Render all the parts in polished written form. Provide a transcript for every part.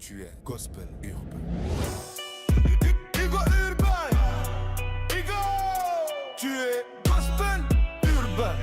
Tu es gospel urbain. Hugo Urbain. Hugo. Tu es gospel urbain.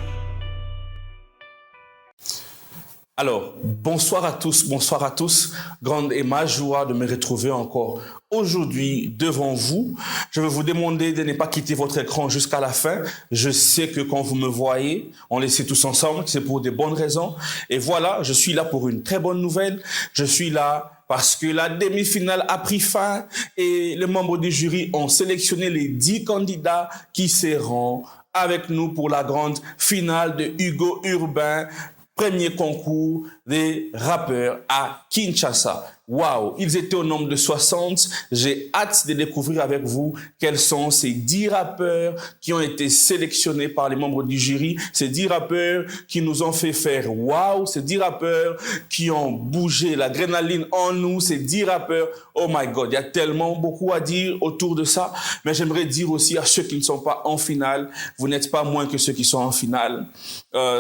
Alors, bonsoir à tous. Grande est ma joie de me retrouver encore aujourd'hui devant vous. Je vais vous demander de ne pas quitter votre écran jusqu'à la fin. Je sais que quand vous me voyez, on le sait tous ensemble, c'est pour de bonnes raisons. Et voilà, je suis là pour une très bonne nouvelle. Je suis là parce que la demi-finale a pris fin et les membres du jury ont sélectionné les 10 candidats qui seront avec nous pour la grande finale de Hugo Urbain. Premier concours des rappeurs à Kinshasa. Waouh, ils étaient au nombre de 60. J'ai hâte de découvrir avec vous quels sont ces 10 rappeurs qui ont été sélectionnés par les membres du jury. Ces 10 rappeurs qui nous ont fait faire waouh. Ces 10 rappeurs qui ont bougé l'adrénaline en nous. Ces 10 rappeurs, oh my God, il y a tellement beaucoup à dire autour de ça. Mais j'aimerais dire aussi à ceux qui ne sont pas en finale, vous n'êtes pas moins que ceux qui sont en finale.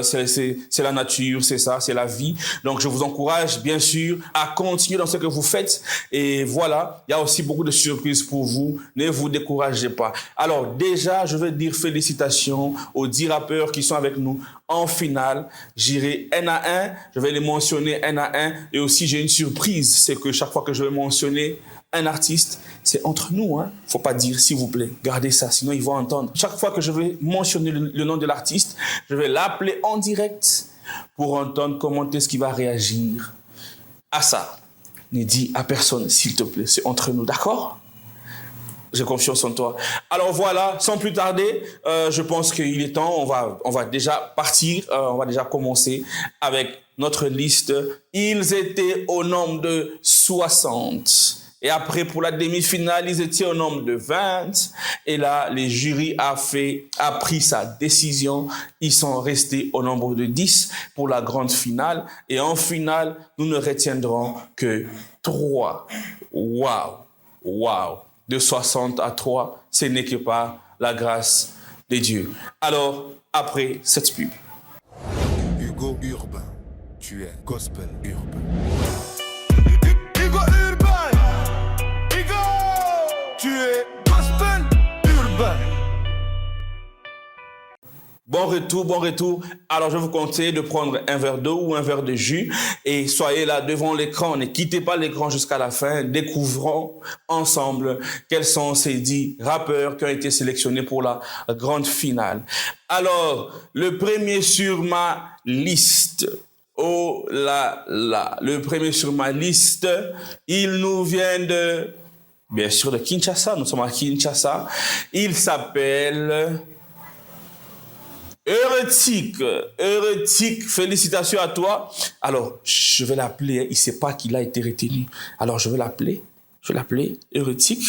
C'est la nature, c'est ça, c'est la vie. Donc, je vous encourage, bien sûr, à continuer dans ce que vous faites. Et voilà, il y a aussi beaucoup de surprises pour vous. Ne vous découragez pas. Alors, déjà, je veux dire félicitations aux 10 rappeurs qui sont avec nous en finale. J'irai un à un. Je vais les mentionner un à un. Et aussi, j'ai une surprise. C'est que chaque fois que je vais mentionner un artiste, c'est entre nous, hein. Faut pas dire s'il vous plaît. Gardez ça, sinon ils vont entendre. Chaque fois que je vais mentionner le nom de l'artiste, je vais l'appeler en direct pour entendre comment est-ce qu'il va réagir à ça. Ne dis à personne, s'il te plaît. C'est entre nous, d'accord? J'ai confiance en toi. Alors voilà, sans plus tarder, je pense qu'il est temps. On va déjà partir. On va déjà commencer avec notre liste. Ils étaient au nombre de 60. Et après, pour la demi-finale, ils étaient au nombre de 20. Et là, les jurys a pris sa décision. Ils sont restés au nombre de 10 pour la grande finale. Et en finale, nous ne retiendrons que 3. Waouh. De 60 à 3, ce n'est que par la grâce de Dieu. Alors, après cette pub. Hugo Urbain. Tu es gospel urbain. Hugo Urbain. Hugo. Tu es gospel urbain. Bon retour. Alors, je vous conseille de prendre un verre d'eau ou un verre de jus et soyez là devant l'écran. Ne quittez pas l'écran jusqu'à la fin. Découvrons ensemble quels sont ces 10 rappeurs qui ont été sélectionnés pour la grande finale. Alors, le premier sur ma liste. Oh là là. Le premier sur ma liste, il nous vient bien sûr, de Kinshasa. Nous sommes à Kinshasa. Il s'appelle Euretic, félicitations à toi. Alors, je vais l'appeler. Il ne sait pas qu'il a été retenu. Alors, je vais l'appeler. Euretic.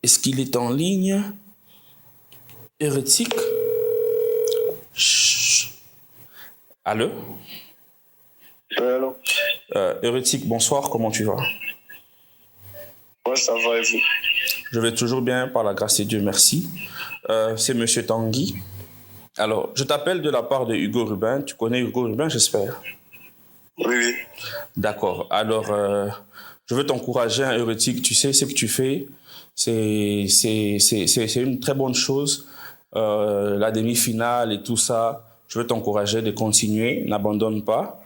Est-ce qu'il est en ligne? Euretic. Allô? Allô? Euretic, bonsoir. Comment tu vas? Ouais, ça va et vous? Je vais toujours bien, par la grâce de Dieu, merci. C'est Monsieur Tanguy. Alors, je t'appelle de la part de Hugo Urbain. Tu connais Hugo Urbain, j'espère? Oui. D'accord. Alors, je veux t'encourager, hein, Euretic. Tu sais ce que tu fais. C'est une très bonne chose. La demi-finale et tout ça. Je veux t'encourager de continuer. N'abandonne pas.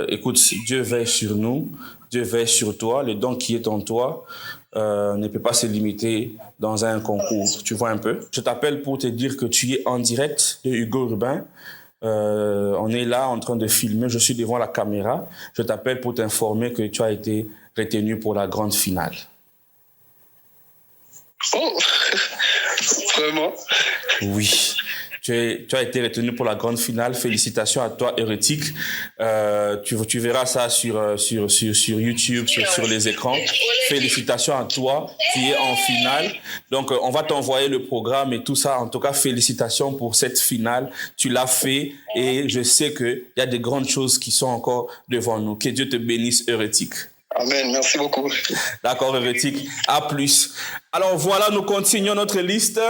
Écoute, Dieu veille sur nous. Dieu veille sur toi. Le don qui est en toi ne peut pas se limiter dans un concours. Tu vois un peu? Je t'appelle pour te dire que tu es en direct de Hugo Urbain. On est là en train de filmer. Je suis devant la caméra. Je t'appelle pour t'informer que tu as été retenu pour la grande finale. Oh, vraiment? Oui. Tu as été retenu pour la grande finale. Félicitations à toi, Euretic. Tu verras ça sur YouTube, sur les écrans. Félicitations à toi. Tu es en finale. Donc, on va t'envoyer le programme et tout ça. En tout cas, félicitations pour cette finale. Tu l'as fait et je sais qu'il y a de grandes choses qui sont encore devant nous. Que Dieu te bénisse, Euretic. Amen, merci beaucoup. D'accord, Euretic. À plus. Alors voilà, nous continuons notre liste.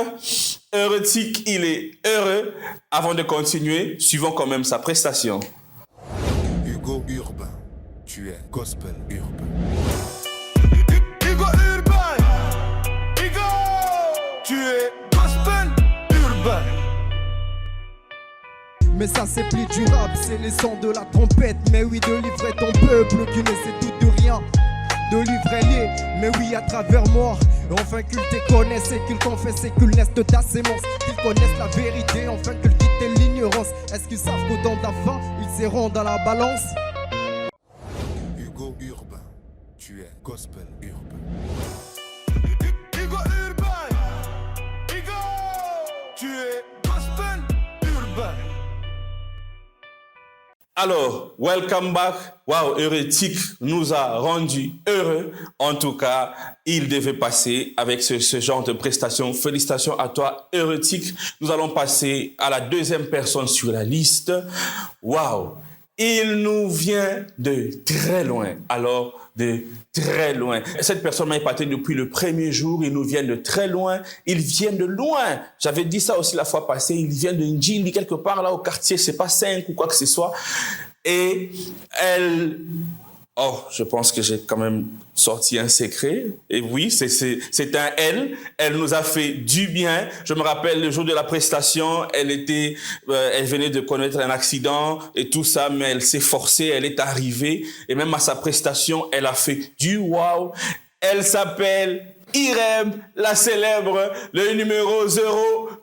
Euretic, il est heureux. Avant de continuer, suivons quand même sa prestation. Hugo Urbain. Tu es gospel urbain. mais ça c'est plus durable. C'est les sons de la trompette, mais oui, de livrer ton peuple qui ne sait tout de rien. De livrer-les, mais oui, à travers moi. Enfin qu'ils te connaissent et qu'ils confessent et qu'ils naissent de ta sémence. Qu'ils connaissent la vérité, enfin qu'ils quittent l'ignorance. Est-ce qu'ils savent qu'au temps de la fin, ils seront dans la balance? Hugo Urbain, tu es gospel urbain. Hugo Urbain. Hugo, tu es gospel urbain. Alors, welcome back. Wow, Hérétique nous a rendu heureux. En tout cas, il devait passer avec ce genre de prestation. Félicitations à toi, Hérétique. Nous allons passer à la deuxième personne sur la liste. Wow, il nous vient de très loin. Alors, de très loin. Cette personne m'a épaté depuis le premier jour. Il nous vient de très loin. Il vient de loin. J'avais dit ça aussi la fois passée. Il vient de Ndjili, quelque part là au quartier, c'est pas 5 ou quoi que ce soit. Et elle... Oh, je pense que j'ai quand même sorti un secret. Et oui, c'est un elle. Elle nous a fait du bien. Je me rappelle le jour de la prestation, elle venait de connaître un accident et tout ça, mais elle s'est forcée, elle est arrivée. Et même à sa prestation, elle a fait du wow. Elle s'appelle Ireb, la célèbre, le numéro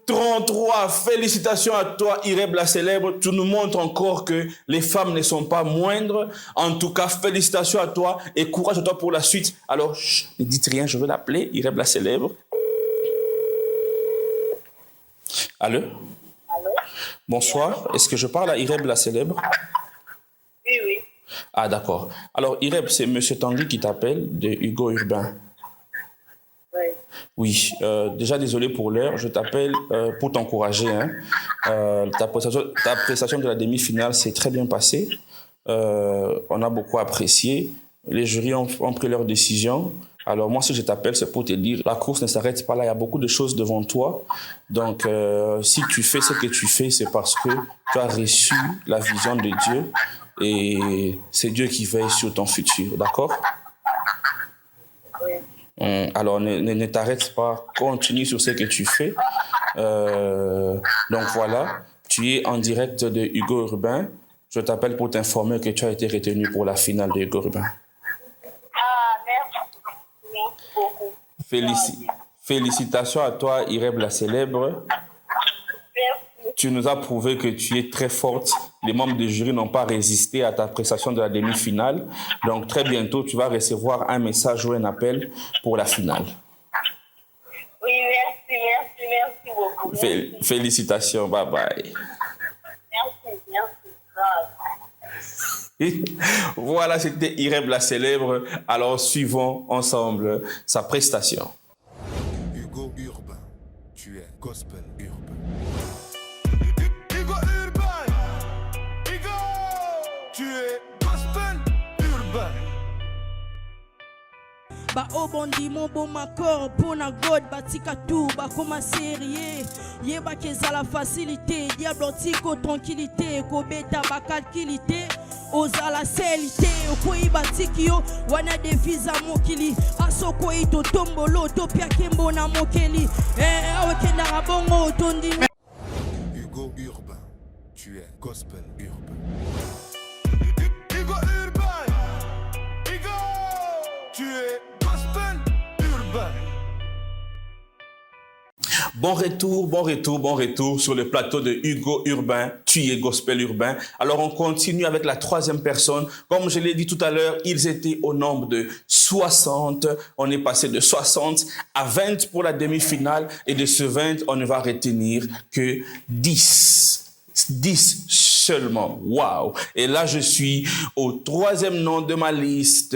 033. Félicitations à toi, Ireb, la célèbre. Tu nous montres encore que les femmes ne sont pas moindres. En tout cas, félicitations à toi et courage à toi pour la suite. Alors, ne dites rien, je veux l'appeler, Ireb, la célèbre. Allô? Allô? Bonsoir. Est-ce que je parle à Ireb, la célèbre? Oui, oui. Ah, d'accord. Alors, Ireb, c'est M. Tanguy qui t'appelle de Hugo Urbain. Oui, déjà désolé pour l'heure, je t'appelle pour t'encourager. Hein. Ta prestation de la demi-finale s'est très bien passée. On a beaucoup apprécié. Les jurys ont pris leur décision. Alors moi, si je t'appelle, c'est pour te dire, la course ne s'arrête pas là, il y a beaucoup de choses devant toi. Donc, si tu fais ce que tu fais, c'est parce que tu as reçu la vision de Dieu et c'est Dieu qui veille sur ton futur, d'accord? Oui. Alors, ne t'arrête pas, continue sur ce que tu fais. Donc voilà, tu es en direct de Hugo Urbain. Je t'appelle pour t'informer que tu as été retenu pour la finale de Hugo Urbain. Ah, merci beaucoup. Félicitations à toi, Ireb la célèbre. Merci. Tu nous as prouvé que tu es très forte. Les membres du jury n'ont pas résisté à ta prestation de la demi-finale. Donc, très bientôt, tu vas recevoir un message ou un appel pour la finale. Oui, merci beaucoup. Félicitations, bye bye. Merci. Voilà, c'était Ireb la célèbre. Alors, suivons ensemble sa prestation. Hugo Urbain, tu es gospel urbain. Hugo Urbain. Hugo, tu es gospel urbain. Ba obondi mon bon macor pour na god batika tout ba comme sérieux ye ba kezala facilité diable tiko tranquillité ko beta ba calculité ozala selité okoi batiki yo wana devisa mokili asoko ito tombolo to pia kembo na mokeli awekenda rabongo tondi. Hugo Urbain, tu es gospel urbain. Hugo Urbain. Hugo, tu es gospel urbain. Bon retour sur le plateau de Hugo Urbain, tu es gospel urbain. Alors on continue avec la troisième personne. Comme je l'ai dit tout à l'heure, ils étaient au nombre de 60. On est passé de 60 à 20 pour la demi-finale. Et de ce 20, on ne va retenir que 10. 10 seulement. Waouh! Et là, je suis au troisième nom de ma liste.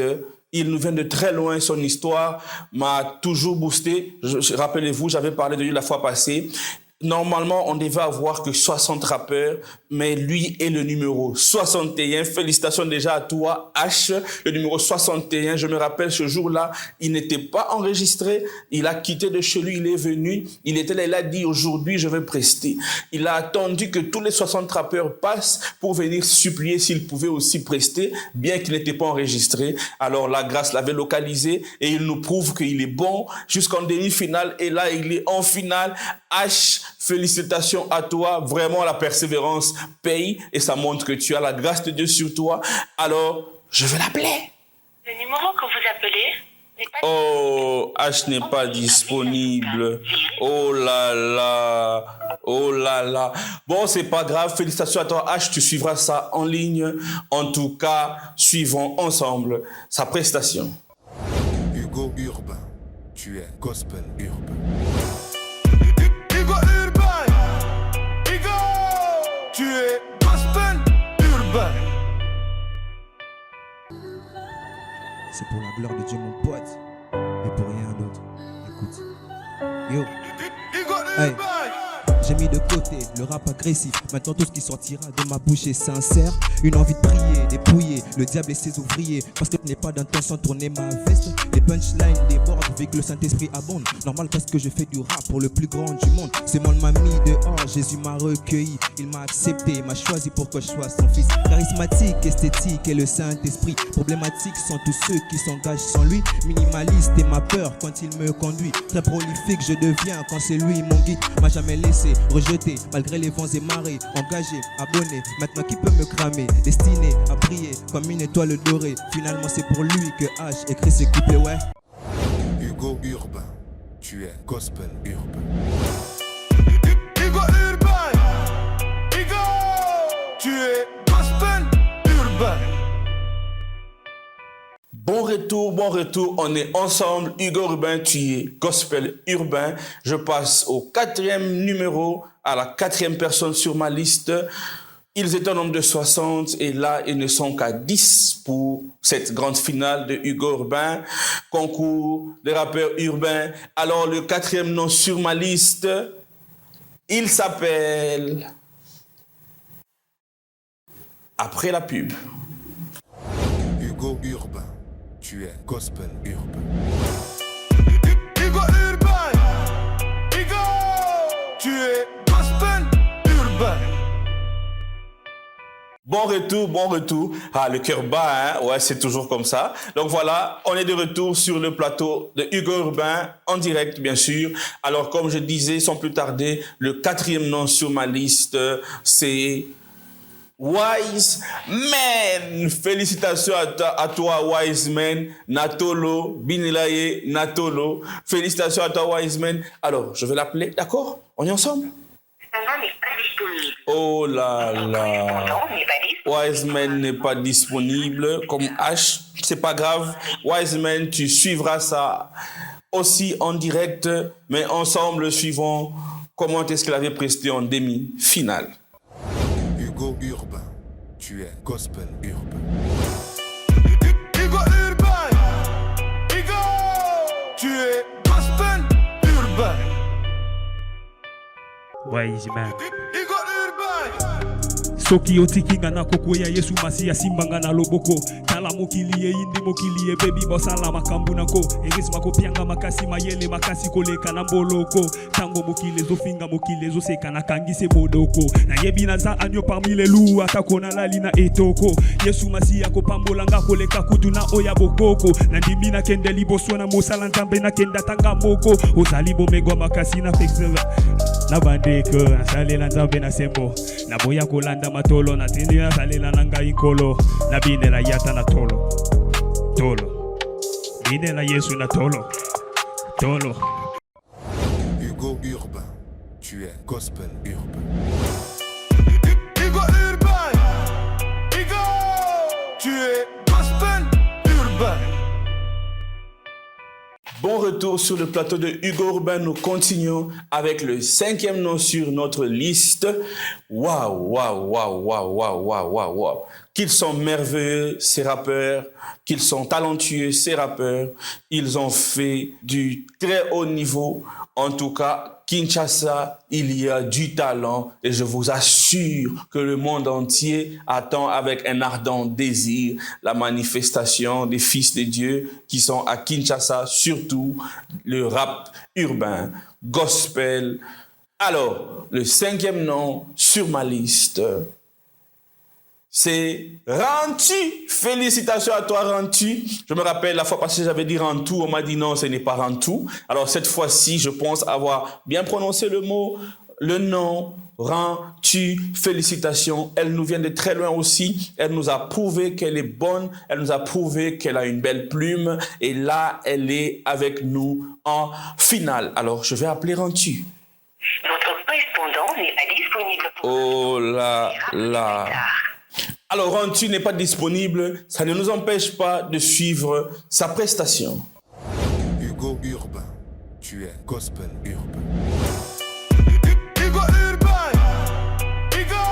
Il nous vient de très loin, son histoire m'a toujours boosté. Rappelez-vous, j'avais parlé de lui la fois passée. Normalement, on devait avoir que 60 rappeurs, mais lui est le numéro 61. Félicitations déjà à toi, H, le numéro 61. Je me rappelle ce jour-là, il n'était pas enregistré. Il a quitté de chez lui, il est venu. Il était là, il a dit aujourd'hui, je vais prester. Il a attendu que tous les 60 rappeurs passent pour venir supplier s'il pouvait aussi prester, bien qu'il n'était pas enregistré. Alors la grâce l'avait localisé et il nous prouve qu'il est bon jusqu'en demi-finale. Et là, il est en finale. H félicitations à toi. Vraiment, la persévérance paye et ça montre que tu as la grâce de Dieu sur toi. Alors, je vais l'appeler. Le numéro que vous appelez n'est pas... Oh, H n'est pas disponible. Oh là là. Oh là là. Bon, c'est pas grave. Félicitations à toi, H. Tu suivras ça en ligne. En tout cas, suivons ensemble sa prestation. Hugo Urbain, tu es gospel urbain. Hugo Urbain. Hugo, tu es gospel urbain. C'est pour la gloire de Dieu, mon pote, et pour rien d'autre. Écoute. Yo. Hugo Hey. Urbain. J'ai mis de côté le rap agressif. Maintenant tout ce qui sortira de ma bouche est sincère. Une envie de prier, dépouiller le diable et ses ouvriers. Parce que ce n'est pas d'intention de tourner ma veste. Les punchlines débordent vu que le Saint-Esprit abonde. Normal parce que je fais du rap pour le plus grand du monde. Ce monde m'a mis dehors, Jésus m'a recueilli. Il m'a accepté, m'a choisi pour que je sois son fils. Charismatique, esthétique et le Saint-Esprit. Problématique sont tous ceux qui s'engagent sans lui. Minimaliste et ma peur quand il me conduit. Très prolifique je deviens quand c'est lui mon guide. M'a jamais laissé rejeté malgré les vents et marées. Engagé, abonné, maintenant qui peut me cramer. Destiné à briller comme une étoile dorée. Finalement c'est pour lui que H écrit ses couplets, ouais. Hugo Urbain, tu es gospel urbain. Hugo Urbain. Hugo, tu es gospel urbain. Bon retour, on est ensemble. Hugo Urbain, tu es gospel urbain. Je passe au 4e numéro, à la 4e personne sur ma liste. Ils étaient au nombre de 60 et là, ils ne sont qu'à 10 pour cette grande finale de Hugo Urbain, concours des rappeurs urbains. Alors, le 4e nom sur ma liste, il s'appelle... Après la pub. Hugo Urbain, tu es gospel urbain. Hugo Urbain. Hugo, tu es gospel urbain. Bon retour. Ah, le cœur bat, hein? Ouais, c'est toujours comme ça. Donc voilà, on est de retour sur le plateau de Hugo Urbain, en direct, bien sûr. Alors, comme je disais, sans plus tarder, le 4e nom sur ma liste, c'est Wise Man. Félicitations à toi, Wise Man. Natolo, Binilaye, Natolo. Félicitations à toi, Wise Man. Alors, je vais l'appeler, d'accord? On est ensemble? n'est pas disponible. Oh là là. Non, n'est pas disponible. Wiseman n'est pas disponible comme H. C'est pas grave. Wiseman, tu suivras ça aussi en direct, mais ensemble, suivons comment est-ce qu'il avait presté en demi-finale. Hugo Urbain, tu es gospel urbain. Hugo Urbain. Hugo, tu es gospel urbain. Wiseman. Hugo Urbain. Soki otikinga na kokoya Yesu masiya simbanga na loboko tala mokili ye indi mokili ye baby bosala makambu nako eris makopianga makasi mayele makasi koleka na mboloko tango mokili zofinga mokili zoseka na kangise bodoko na yebi naza anyo parmi les loups atakona lali na etoko Yesu masiya kopambolanga koleka kutu na oya bokoko na ndimi na kende liboso na mosala nzambe na kenda tanga moko ozali bomego makasi na fexeva na bandeko asalela nzambe na sembo na boya kolanda matolo na tindi na salela nanga inkolo na binela yata na tolo binela Yesu na tolo Hugo Urbain, tu es gospel urbain. Hugo Urbain. Hugo, tu es gospel urbain. Bon retour sur le plateau de Hugo Urbain. Nous continuons avec le 5e nom sur notre liste. Waouh. Qu'ils sont merveilleux, ces rappeurs. Qu'ils sont talentueux, ces rappeurs. Ils ont fait du très haut niveau. En tout cas, Kinshasa, il y a du talent et je vous assure que le monde entier attend avec un ardent désir la manifestation des fils de Dieu qui sont à Kinshasa, surtout le rap urbain, gospel. Alors, le 5e nom sur ma liste, c'est Rantu. Félicitations à toi, Rantu. Je me rappelle la fois passée, j'avais dit Rantou. On m'a dit non, ce n'est pas Rantou. Alors cette fois-ci, je pense avoir bien prononcé le mot. le nom rends-tu félicitations. Elle nous vient de très loin aussi. Elle nous a prouvé qu'elle est bonne. Elle nous a prouvé qu'elle a une belle plume. Et là, elle est avec nous en finale. Alors, je vais appeler Rends-tu. Votre correspondant n'est pas disponible pour Oh là là. Alors, Rends-tu n'est pas disponible. Ça ne nous empêche pas de suivre sa prestation. Hugo Urbain, tu es gospel urbain. Hugo Urbain. Hugo,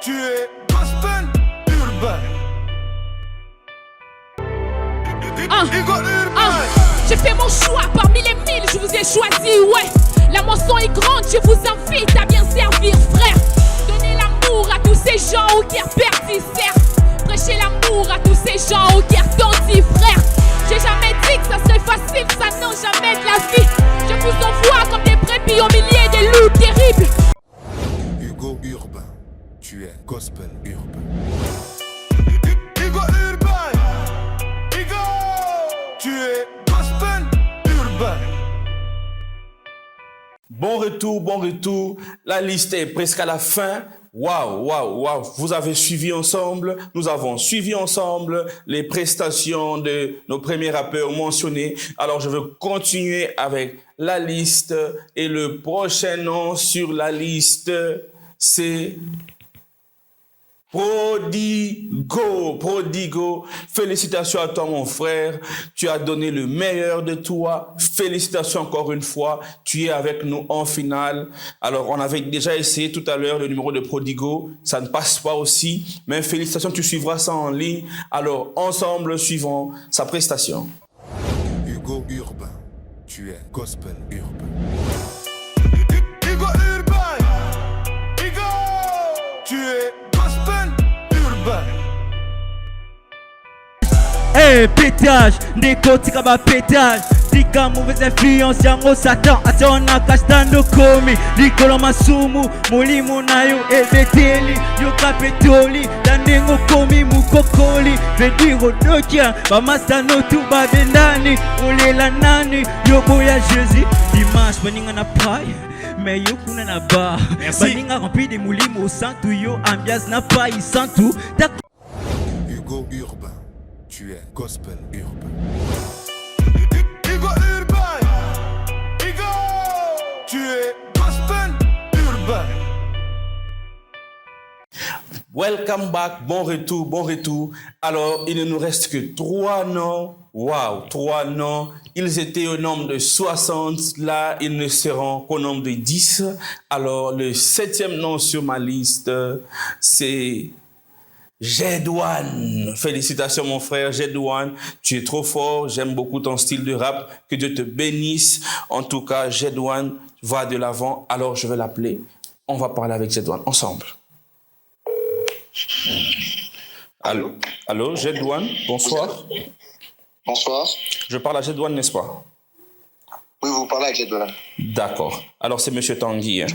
tu es gospel urbain. Hugo Urbain. J'ai fait mon choix parmi les 1000, je vous ai choisi, ouais. La moisson est grande, je vous invite à bien servir, frère. Donnez l'amour à tous ces gens aux guerres perdues, certes. Prêchez l'amour à tous ces gens aux guerres tendues, frère. J'ai jamais dit que ça serait facile, ça non, jamais de la vie. Je vous envoie comme des brebis au milieu des loups terribles. Hugo Urbain, tu es gospel urbain. Hugo Urbain. Hugo, tu es gospel urbain. Bon retour. La liste est presque à la fin. Waouh. Vous avez suivi ensemble. Nous avons suivi ensemble les prestations de nos premiers rappeurs mentionnés. Alors, je veux continuer avec la liste. Et le prochain nom sur la liste, c'est Prodigo. Félicitations à toi, mon frère. Tu as donné le meilleur de toi. Félicitations encore une fois. Tu es avec nous en finale. Alors, on avait déjà essayé tout à l'heure le numéro de Prodigo. Ça ne passe pas aussi. Mais félicitations, tu suivras ça en ligne. Alors, ensemble, suivons sa prestation. Hugo Urbain, tu es gospel urbain. Hugo Urbain. Hugo, tu es gospel urbain. Hey, pétage, Neko tika ba pétage. Tika mauvaise influence yango Satan. Atona kastando komi. Likolo masumu, molimo nayo ebeteli. Yoka petoli, dandengo komi mukokoli. Vediro dokia, ba mastano tu ba bendani. Olela nani, yobo ya Jésus. Dimanche, baninga na paille. Mais yo kuna na ba. Baninga rempli de molimo santu yo. Ambiance na paille santu. Hugo Urbain, tu es gospel urbain. Hugo Urbain. Hugo, tu es gospel urbain. Welcome back, bon retour. Alors, il ne nous reste que 3 noms. Waouh, 3 noms. Ils étaient au nombre de 60. Là, ils ne seront qu'au nombre de 10. Alors, le 7e nom sur ma liste, c'est Jedouane. Félicitations, mon frère Jedouane. Tu es trop fort. J'aime beaucoup ton style de rap. Que Dieu te bénisse. En tout cas, Jedouane va de l'avant. Alors, je vais l'appeler. On va parler avec Jedouane ensemble. Allô, Jedouane, bonsoir. Bonsoir. Je parle à Jedouane, n'est-ce pas? Oui, vous parlez avec Jedouane. D'accord. Alors, c'est M. Tanguy. Hein?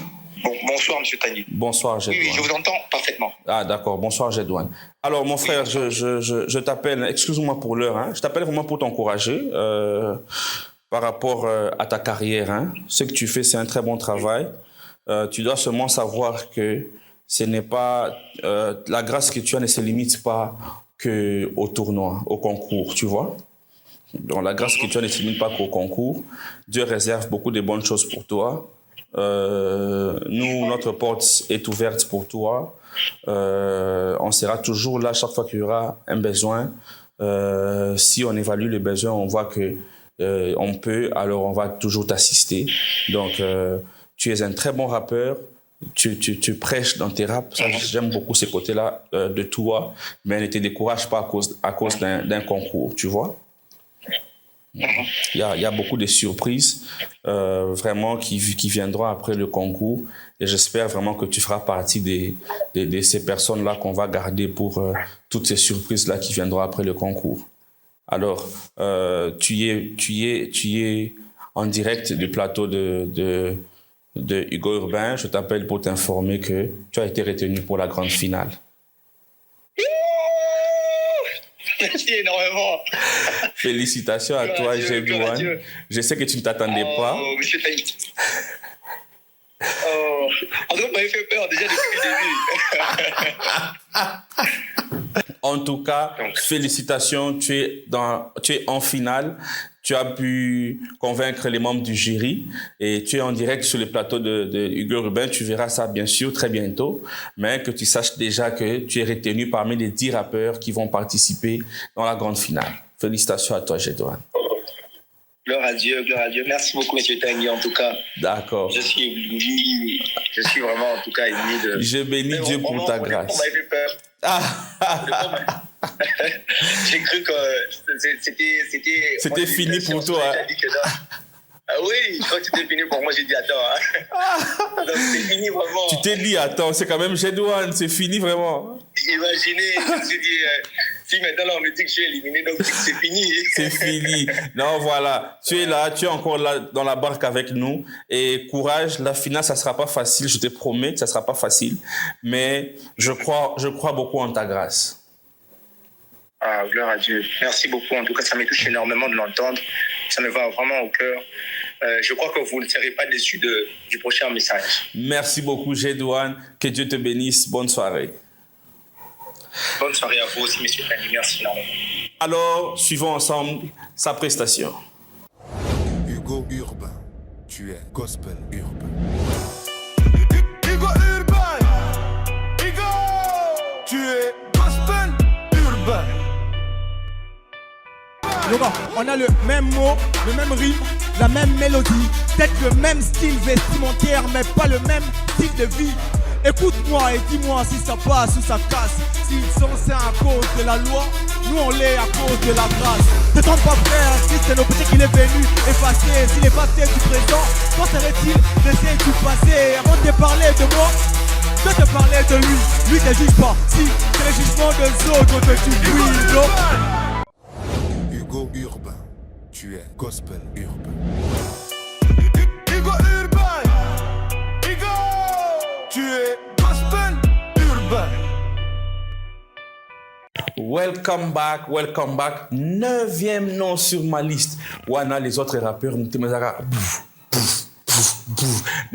Bonsoir, monsieur Tanguy. Bonsoir, Jedouane. Oui, je vous entends parfaitement. Ah, d'accord. Bonsoir, Jedouane. Alors, mon frère, je t'appelle, excuse-moi pour l'heure, hein? Je t'appelle vraiment pour t'encourager par rapport à ta carrière. Hein? Ce que tu fais, c'est un très bon travail. Tu dois seulement savoir que ce n'est pas la grâce que tu as ne se limite pas que au tournoi, au concours, tu vois. Donc la grâce que tu as ne se limite pas qu'au concours. Dieu réserve beaucoup de bonnes choses pour toi. Nous, notre porte est ouverte pour toi. On sera toujours là chaque fois qu'il y aura un besoin. Si on évalue le besoin, on voit que on peut, alors on va toujours t'assister. Donc tu es un très bon rappeur. Tu prêches dans tes raps, ça, j'aime beaucoup ces côtés-là de toi, mais ne te décourage pas à cause d'un concours, tu vois. Il y a beaucoup de surprises vraiment qui viendront après le concours, et j'espère vraiment que tu feras partie de ces personnes-là qu'on va garder pour toutes ces surprises-là qui viendront après le concours. Alors, tu es en direct du plateau de Hugo Urbain. Je t'appelle pour t'informer que tu as été retenu pour la grande finale. Merci énormément. Félicitations à toi, Jedouane. Je sais que tu ne t'attendais pas. Monsieur Tanguy. Oh. En tout cas, vous m'avez fait peur déjà depuis le début. En tout cas, félicitations, tu es en finale. Tu as pu convaincre les membres du jury et tu es en direct sur le plateau de Hugo Urbain. Tu verras ça bien sûr très bientôt, mais que tu saches déjà que tu es retenu parmi les 10 rappeurs qui vont participer dans la grande finale. Félicitations à toi, Jedouane. Gloire à Dieu, gloire à Dieu. Merci beaucoup, Monsieur Tanguy, en tout cas. D'accord. Je suis vraiment, en tout cas, ému de... Je bénis Dieu pour ta grâce. On m'avait fait peur. J'ai cru que c'était fini pour toi. Ah oui, je crois que c'était fini pour moi. J'ai dit attends. Donc, c'est fini vraiment. Tu t'es dit attends, c'est quand même Jedouane, c'est fini vraiment. Imaginez, je me suis dit, si maintenant là, on me dit que je suis éliminé, donc c'est fini. C'est fini. Non, voilà. Tu es là, tu es encore là dans la barque avec nous. Et courage, la finale, ça sera pas facile. Je te promets que ça sera pas facile. Mais je crois beaucoup en ta grâce. Ah, gloire à Dieu. Merci beaucoup. En tout cas, ça me touche énormément de l'entendre. Ça me va vraiment au cœur. Je crois que vous ne serez pas déçus du prochain message. Merci beaucoup, Jedouane. Que Dieu te bénisse. Bonne soirée. Bonne soirée à vous aussi, monsieur Tanguy. Merci énormément. Alors, suivons ensemble sa prestation. Hugo Urbain, tu es gospel urbain. Hugo Urbain, Hugo, tu es gospel urbain. Le gars, on a le même mot, le même rythme, la même mélodie, peut-être le même style vestimentaire, mais pas le même style de vie. Écoute-moi et dis-moi si ça passe ou ça casse. S'ils sont saints à cause de la loi, nous on l'est à cause de la grâce. Ne trompe pas frère, Christ c'est nos péchés qu'il est venu effacer. S'il est passé du présent, quand serait-il d'essayer du passé? Avant de te parler de moi, de te parler de lui. Lui ne juge pas, si c'est le jugement des autres que tu vis. Hugo Urbain, tu es gospel urbain. Hugo Urbain, Hugo, tu es gospel urbain. Welcome back. 9e nom sur ma liste. Wana, les autres rappeurs, ne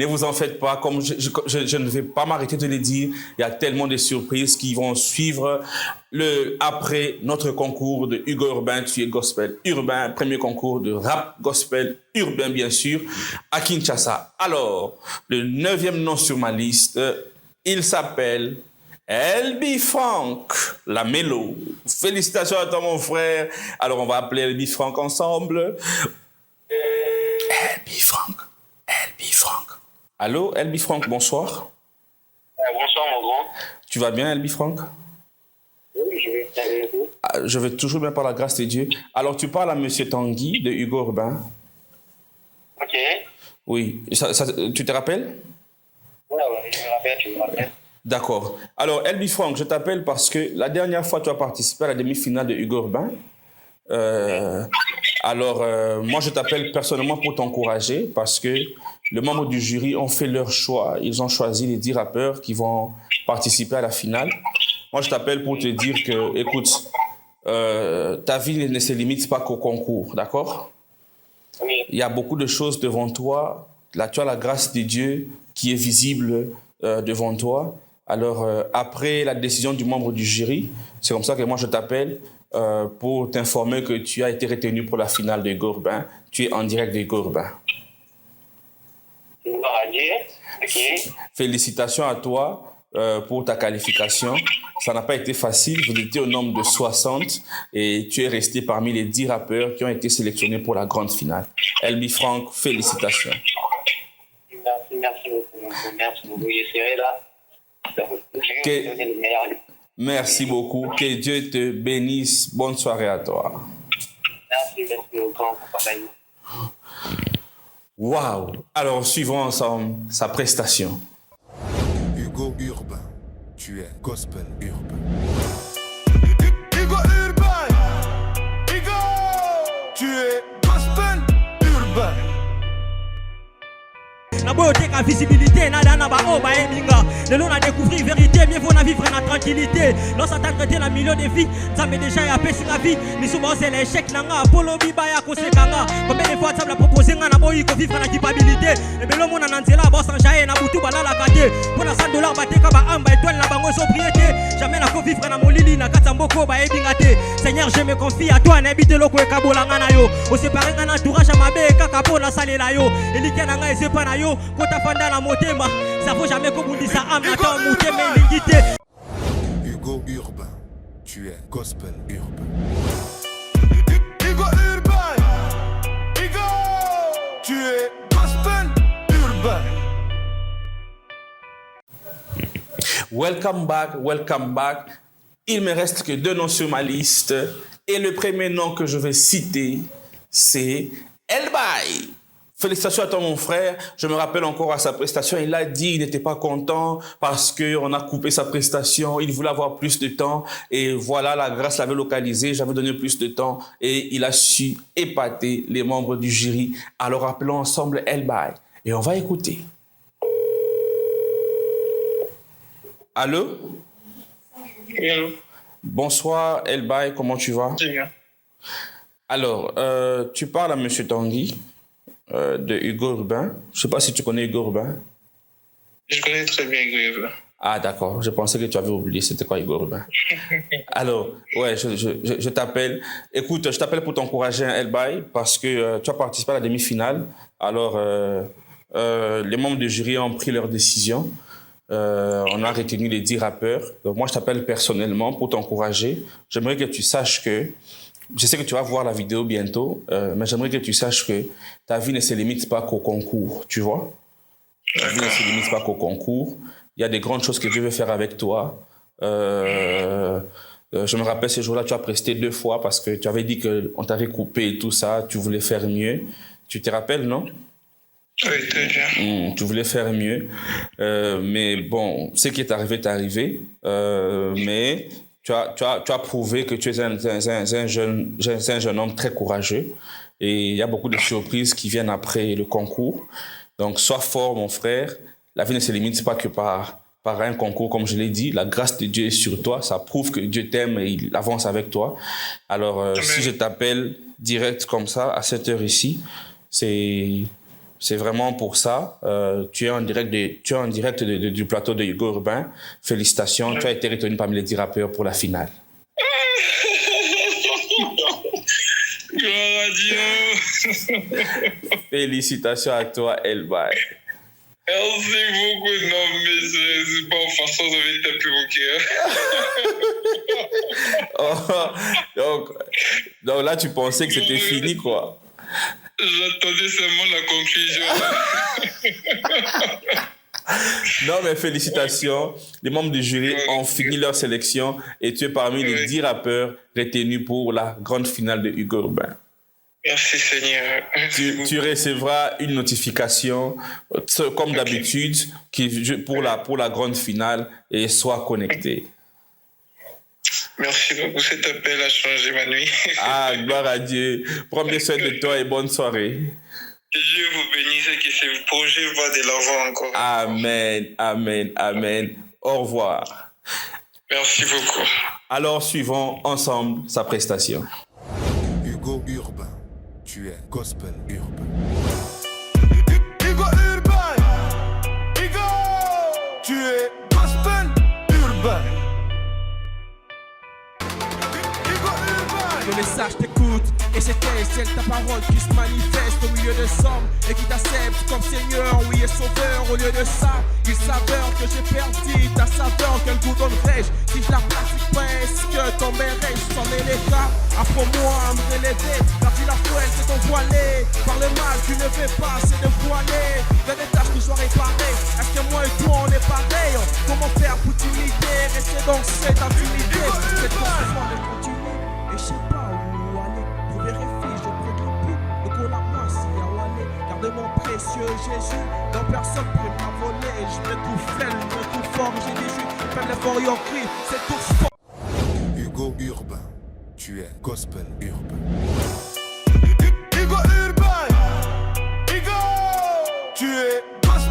vous en faites pas, comme je ne vais pas m'arrêter de les dire, il y a tellement de surprises qui vont suivre après notre concours de Hugo Urbain, tu es gospel urbain, premier concours de rap gospel urbain bien sûr, à Kinshasa. Alors, le 9e nom sur ma liste, il s'appelle LB Frank, la mélo. Félicitations à toi mon frère. Alors on va appeler LB Frank ensemble. LB Frank. Allô, LB Frank, bonsoir. Bonsoir mon grand. Tu vas bien, LB Frank? Oui, je vais bien. Je vais toujours bien par la grâce de Dieu. Alors tu parles à Monsieur Tanguy de Hugo Urbain. Ok. Oui, tu te rappelles? Ouais, je me rappelle. D'accord. Alors, LB Frank, je t'appelle parce que la dernière fois, tu as participé à la demi-finale de Hugo Urbain. Moi, je t'appelle personnellement pour t'encourager parce que les membres du jury ont fait leur choix. Ils ont choisi les 10 rappeurs qui vont participer à la finale. Moi, je t'appelle pour te dire que, écoute, ta vie ne se limite pas qu'au concours, d'accord? Oui. Il y a beaucoup de choses devant toi. Là, tu as la grâce de Dieu qui est visible devant toi. Alors, après la décision du membre du jury, c'est comme ça que moi, je t'appelle pour t'informer que tu as été retenu pour la finale de Hugo Urbain. Tu es en direct de Hugo Urbain. Okay. Félicitations à toi pour ta qualification. Ça n'a pas été facile. Vous étiez au nombre de 60 et tu es resté parmi les 10 rappeurs qui ont été sélectionnés pour la grande finale. LB Frank, félicitations. Merci beaucoup. J'essaierai là. Merci beaucoup. Que Dieu te bénisse. Bonne soirée à toi. Merci beaucoup. Waouh! Alors, suivons ensemble sa prestation. Hugo Urbain, tu es gospel urbain. Hugo Urbain, Hugo, tu es gospel urbain. na beauté ka visibilité na dana ba o ba eminga lelo na découvrir vérité mieux vaut na vivre na tranquillité lorsque t'as traité la million de vies ça me déjà ya pesi la vie ni souvent c'est l'échec nanga polo biba ya kosekanga combien de fois ça me proposer nga na boyi ko vivre na culpabilité et belo mona na nzela boss en jaye na butu balala kate pour na $100 bateka ba amba étoile na bango sobriété jamais na ko vivre na molili na katamboko ba ebinga te Seigneur je me confie à toi na habite loko ekabolanga na yo o séparer nga na entourage mabe kaka pona salela yo elike na nga ezepa na yo kota fanda na motema ça vaut jamais ko bundisa âme na ta motema elingité Hugo Urbain, tu es gospel urbain. Hugo Urbain, Hugo, tu es gospel urbain. Welcome back, welcome back. Il me reste que 2 noms sur ma liste. Et le premier nom que je vais citer, c'est Elbaï. Félicitations à toi, mon frère. Je me rappelle encore à sa prestation. Il a dit qu'il n'était pas content parce qu'on a coupé sa prestation. Il voulait avoir plus de temps. Et voilà, la grâce l'avait localisé. J'avais donné plus de temps. Et il a su épater les membres du jury. Alors appelons ensemble Elbaï. Et on va écouter. Allô? Oui, allô? Bonsoir, Elbaï. Comment tu vas? Très bien. Alors, tu parles à M. Tanguy. De Hugo Urbain. Je ne sais pas si tu connais Hugo Urbain. Je connais très bien Hugo Urbain. Ah, d'accord. Je pensais que tu avais oublié c'était quoi Hugo Urbain. Alors, ouais, je t'appelle. Écoute, je t'appelle pour t'encourager, Elbaï, parce que tu as participé à la demi-finale. Alors, les membres du jury ont pris leur décision. On a retenu les 10 rappeurs. Donc, moi, je t'appelle personnellement pour t'encourager. J'aimerais que tu saches que je sais que tu vas voir la vidéo bientôt, mais j'aimerais que tu saches que ta vie ne se limite pas qu'au concours, tu vois. Ta vie ne se limite pas qu'au concours. Il y a des grandes choses que Dieu veut faire avec toi. Je me rappelle ce jour-là, tu as presté 2 fois parce que tu avais dit qu'on t'avait coupé et tout ça, tu voulais faire mieux. Tu te rappelles, non? Oui, très bien. Tu voulais faire mieux. Mais bon, ce qui est arrivé, t'est arrivé. Mais tu as prouvé que tu es un jeune homme très courageux et il y a beaucoup de surprises qui viennent après le concours. Donc, sois fort, mon frère. La vie ne se limite pas que par un concours, comme je l'ai dit. La grâce de Dieu est sur toi. Ça prouve que Dieu t'aime et il avance avec toi. Alors, si je t'appelle direct comme ça, à cette heure ici, c'est vraiment pour ça. Tu es en direct du plateau de Hugo Urbain. Félicitations. Tu as été retenu parmi les 10 rappeurs pour la finale. Gloire à Dieu. Félicitations à toi, Elbaï. Merci beaucoup. Non, mais c'est pas en façon de taper mon cœur. Donc là, tu pensais que c'était fini, quoi. J'attendais seulement la conclusion. Non, mais félicitations. Les membres du jury ont fini leur sélection et tu es parmi les 10 rappeurs retenus pour la grande finale de Hugo Urbain. Merci Seigneur. Tu recevras une notification, comme d'habitude, pour la grande finale et sois connecté. Merci beaucoup, cet appel a changé ma nuit. Ah, gloire à Dieu. Prends bien soin de toi et bonne soirée. Que Dieu vous bénisse et que ce projet va de l'avant encore. Amen, amen, amen. Au revoir. Merci beaucoup. Alors, suivons ensemble sa prestation. Hugo Urbain, tu es gospel urbain. Hugo Urbain, Hugo, tu es gospel urbain. Que les sages t'écoutent et c'est ta parole qui se manifeste au milieu des hommes et qui t'accepte comme Seigneur, oui, et Sauveur. Au lieu de ça, il s'avère que j'ai perdu ta saveur. Quel goût donnerais-je si je la pratique presque? Tomberais-je sans les cas? Apprends-moi à me relever, car si la poêle c'est envoilé par le mal, tu ne fais pas, c'est de voiler. Fais des tâches que je dois réparer. Est-ce que moi et toi on est pareil? Comment faire pour t'imiter? Rester dans cette intimité, cette confusion de continuer. Et je sais pas où aller, pour vérifier, je prends le bout. Le col à moi, si à où aller. Garde mon précieux Jésus, dans personne peut m'a voler. Je mets tout faible, je mets tout fort, j'ai des jus. Fais l'effort, y'en crie, c'est tout sport. Hugo Urbain, tu es gospel urbain. Hugo Urbain, Hugo, tu es gospel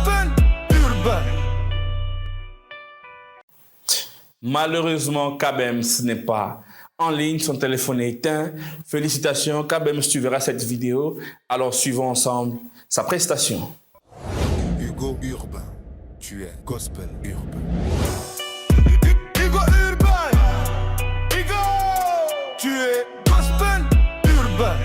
Malheureusement, Kabems n'est pas en ligne, son téléphone est éteint. Félicitations, Kabems, tu verras cette vidéo. Alors, suivons ensemble sa prestation. Hugo Urbain, tu es gospel urbain. Hugo Urbain, Hugo, tu es gospel urbain.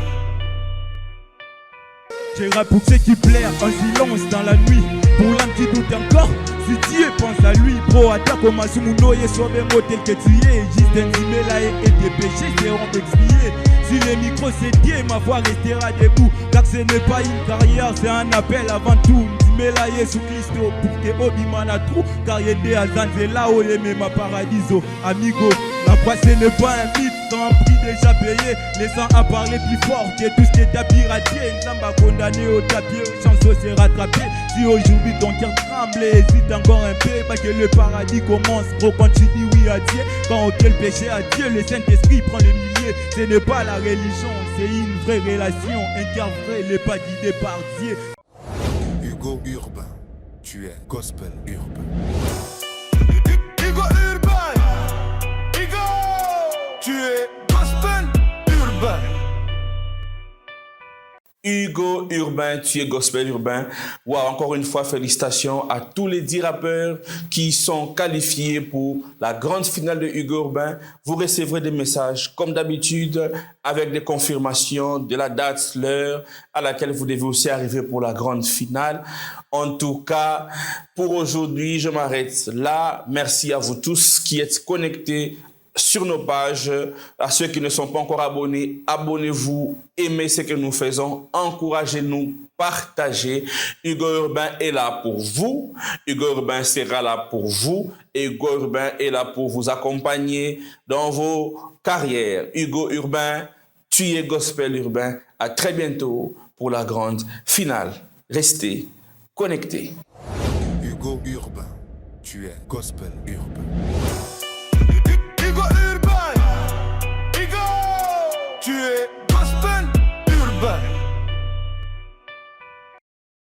J'ai rap pour ceux qui plairent, en silence dans la nuit. Pour l'âme qui doute encore, si Dieu pense à lui, bro, attaque comme un soumuno et sauve un mot tel que tu es. Juste un là et tes péchés seront expiés. Si les micros c'est Dieu, ma voix restera debout. Car ce n'est pas une carrière, c'est un appel avant tout. Là, Jésus Christo, pour que Obiman a trou. Car il y a des azans, là où il est ma paradiso. Amigo, la foi ce n'est pas un mythe, c'est un prix déjà payé. Laissant à parler plus fort que tout ce qui est à pirater. Une samba condamné au tapis, chanson s'est rattrapé. Si aujourd'hui ton cœur tremble, hésite encore un peu, pas que le paradis commence. Gros, quand tu dis oui à Dieu, quand on te le péché à Dieu, le Saint-Esprit prend le milieu. Ce n'est pas la religion, c'est une vraie relation. Un cœur vrai n'est pas guidé par Dieu. Hugo Urbain, tu es gospel urbain. Hugo Urbain, Hugo, tu es gospel urbain. Hugo Urbain, tu es gospel urbain. Wow, encore une fois, félicitations à tous les 10 rappeurs qui sont qualifiés pour la grande finale de Hugo Urbain. Vous recevrez des messages, comme d'habitude, avec des confirmations de la date, l'heure à laquelle vous devez aussi arriver pour la grande finale. En tout cas, pour aujourd'hui, je m'arrête là. Merci à vous tous qui êtes connectés sur nos pages. À ceux qui ne sont pas encore abonnés, abonnez-vous, aimez ce que nous faisons, encouragez-nous, partagez. Hugo Urbain est là pour vous, Hugo Urbain sera là pour vous, et Hugo Urbain est là pour vous accompagner dans vos carrières. Hugo Urbain, tu es gospel urbain. À très bientôt pour la grande finale. Restez connectés. Hugo Urbain, tu es gospel urbain.